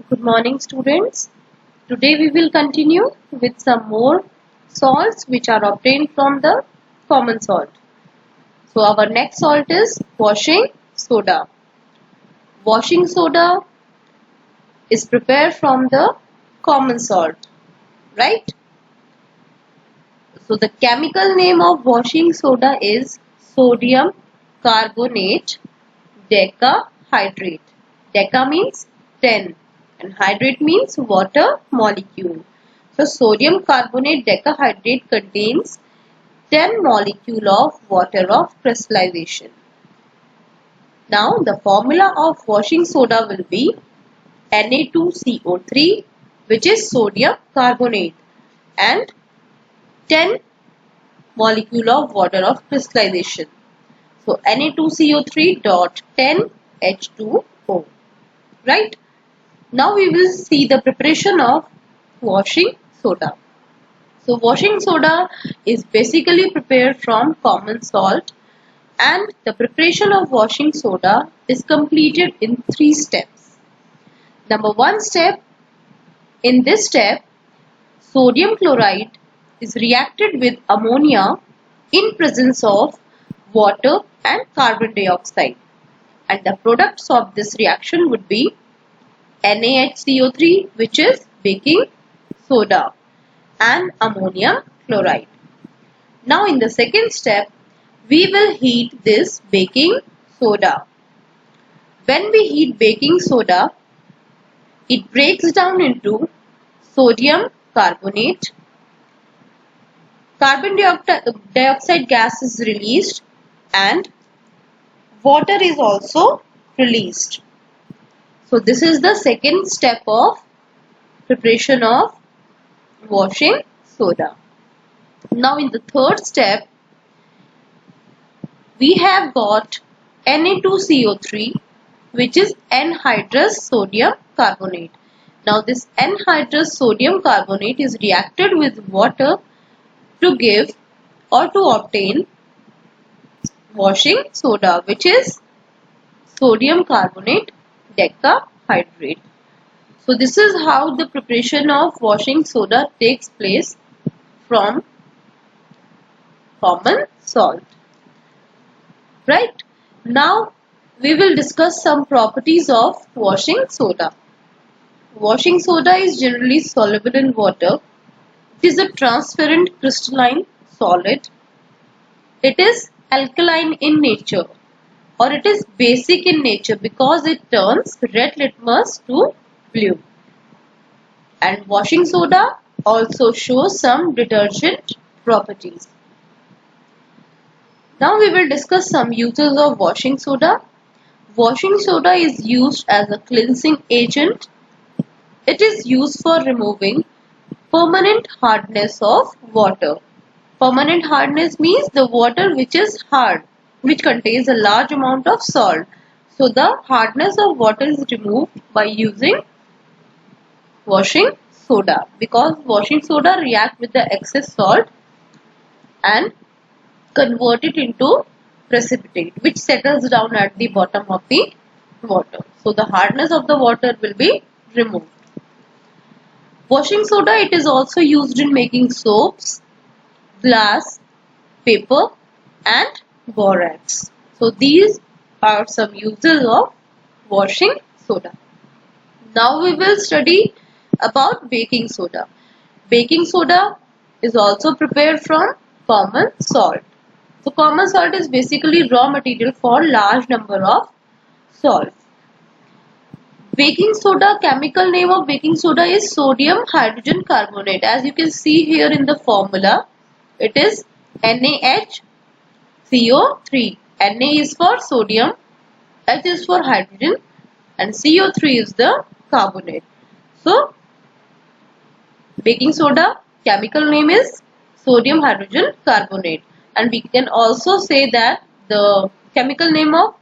Good morning, students. Today we will continue with some more salts which are obtained from the common salt. So our next salt is washing soda. Washing soda is prepared from the common salt, right? So the chemical name of washing soda is sodium carbonate decahydrate. Deca means 10 and hydrate means water molecule. So sodium carbonate decahydrate contains 10 molecule of water of crystallization. Now the formula of washing soda will be Na2CO3, which is sodium carbonate, and 10 molecule of water of crystallization. So Na2CO3 dot 10 H2O. Right? Now we will see the preparation of washing soda. So washing soda is basically prepared from common salt, and the preparation of washing soda is completed in 3 steps. Number 1 step, in this step, sodium chloride is reacted with ammonia in presence of water and carbon dioxide, and the products of this reaction would be NaHCO3, which is baking soda, and ammonium chloride. Now in the second step, we will heat this baking soda. When we heat baking soda, it breaks down into sodium carbonate. Carbon dioxide gas is released and water is also released. So this is the second step of preparation of washing soda. Now in the third step, we have got Na2CO3, which is anhydrous sodium carbonate. Now this anhydrous sodium carbonate is reacted with water to give or to obtain washing soda, which is sodium carbonate decahydrate. So this is how the preparation of washing soda takes place from common salt. Right? Now we will discuss some properties of washing soda. Washing soda is generally soluble in water. It is a transparent crystalline solid. It is alkaline in nature, or it is basic in nature because it turns red litmus to blue. And washing soda also shows some detergent properties. Now we will discuss some uses of washing soda. Washing soda is used as a cleansing agent. It is used for removing permanent hardness of water. Permanent hardness means the water which is hard, which contains a large amount of salt. So the hardness of water is removed by using washing soda, because washing soda reacts with the excess salt and convert it into precipitate, which settles down at the bottom of the water. So the hardness of the water will be removed. Washing soda, it is also used in making soaps, glass, paper and borax. So these are some uses of washing soda. Now we will study about baking soda. Baking soda is also prepared from common salt. So common salt is basically raw material for large number of salts. Baking soda, chemical name of baking soda is sodium hydrogen carbonate. As you can see here in the formula, it is NaHCO3. Na is for sodium, H is for hydrogen and CO3 is the carbonate. So baking soda, chemical name is sodium hydrogen carbonate, and we can also say that the chemical name of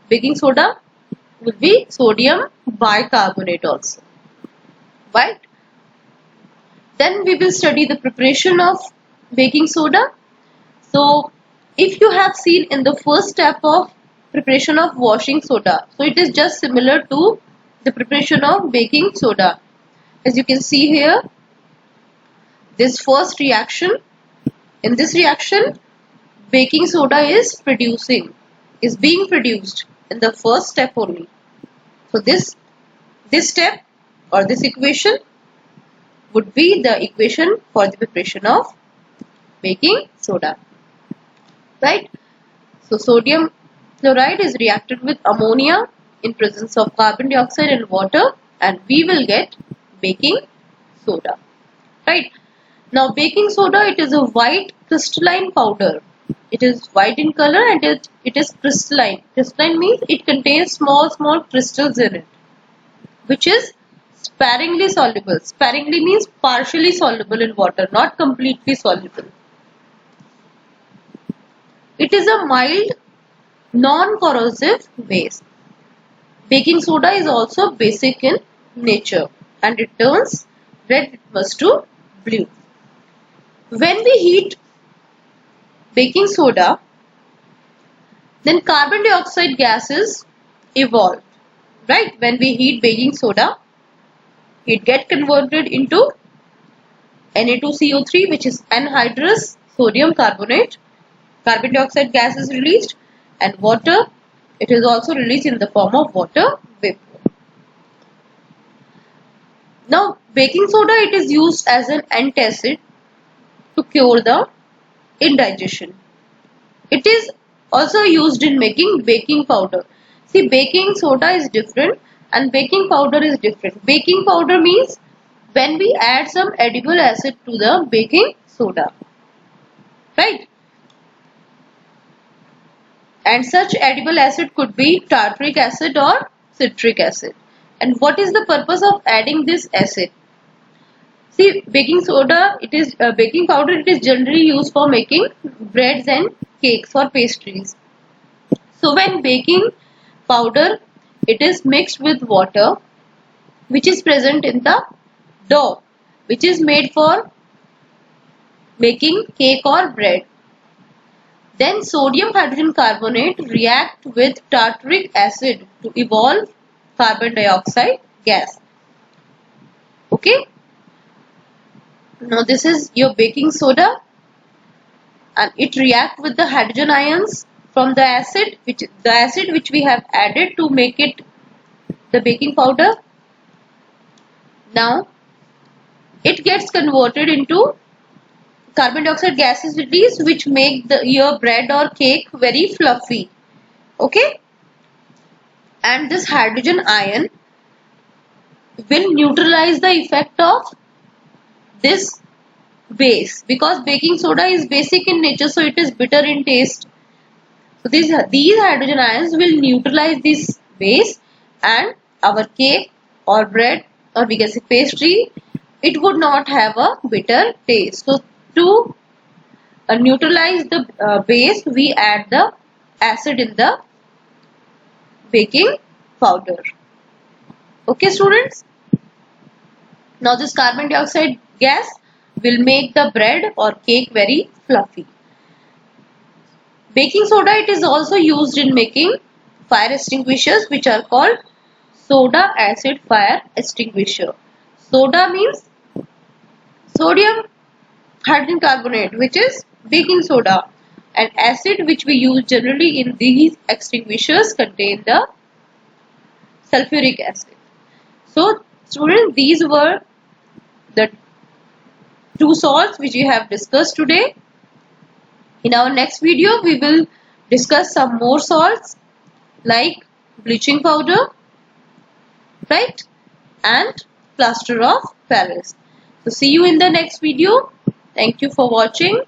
baking soda will be sodium bicarbonate also. Right? Then we will study the preparation of baking soda. So if you have seen in the first step of preparation of washing soda, so it is just similar to the preparation of baking soda. As you can see here, this first reaction, in this reaction baking soda is being produced in the first step only. So this step or this equation would be the equation for the preparation of baking soda, right? So sodium chloride is reacted with ammonia in presence of carbon dioxide and water, and we will get baking soda, right? Now baking soda, it is a white crystalline powder. It is white in color and it is crystalline. Crystalline means it contains small crystals in it, which is sparingly soluble. Sparingly means partially soluble in water, not completely soluble. It is a mild, non-corrosive base. Baking soda is also basic in nature and it turns red litmus to blue. When we heat baking soda, then carbon dioxide gases evolve, right? When we heat baking soda, it gets converted into Na2CO3, which is anhydrous sodium carbonate. Carbon dioxide gas is released, and water, it is also released in the form of water vapor. Now baking soda, it is used as an antacid to cure the indigestion. It is also used in making baking powder. See, baking soda is different and baking powder is different. Baking powder means when we add some edible acid to the baking soda, right? And such edible acid could be tartaric acid or citric acid. And what is the purpose of adding this acid? See, baking soda, it is baking powder, it is generally used for making breads and cakes or pastries. So when baking powder, it is mixed with water, which is present in the dough, which is made for making cake or bread. Then sodium hydrogen carbonate react with tartaric acid to evolve carbon dioxide gas. Okay. Now this is your baking soda, and it reacts with the hydrogen ions from the acid which we have added to make it the baking powder. Now it gets converted into carbon dioxide gases released, which make your bread or cake very fluffy. Okay, and this hydrogen ion will neutralize the effect of this base, because baking soda is basic in nature, so it is bitter in taste. So these hydrogen ions will neutralize this base, and our cake or bread, or we can say pastry, it would not have a bitter taste. So to neutralize the base, we add the acid in the baking powder. Okay students, now this carbon dioxide gas will make the bread or cake very fluffy. Baking soda, it is also used in making fire extinguishers, which are called soda acid fire extinguisher. Soda means sodium hydrogen carbonate, which is baking soda, and acid, which we use generally in these extinguishers, contain the sulfuric acid. So students, these were the two salts which we have discussed today. In our next video, we will discuss some more salts like bleaching powder, right, and plaster of Paris. So see you in the next video. Thank you for watching.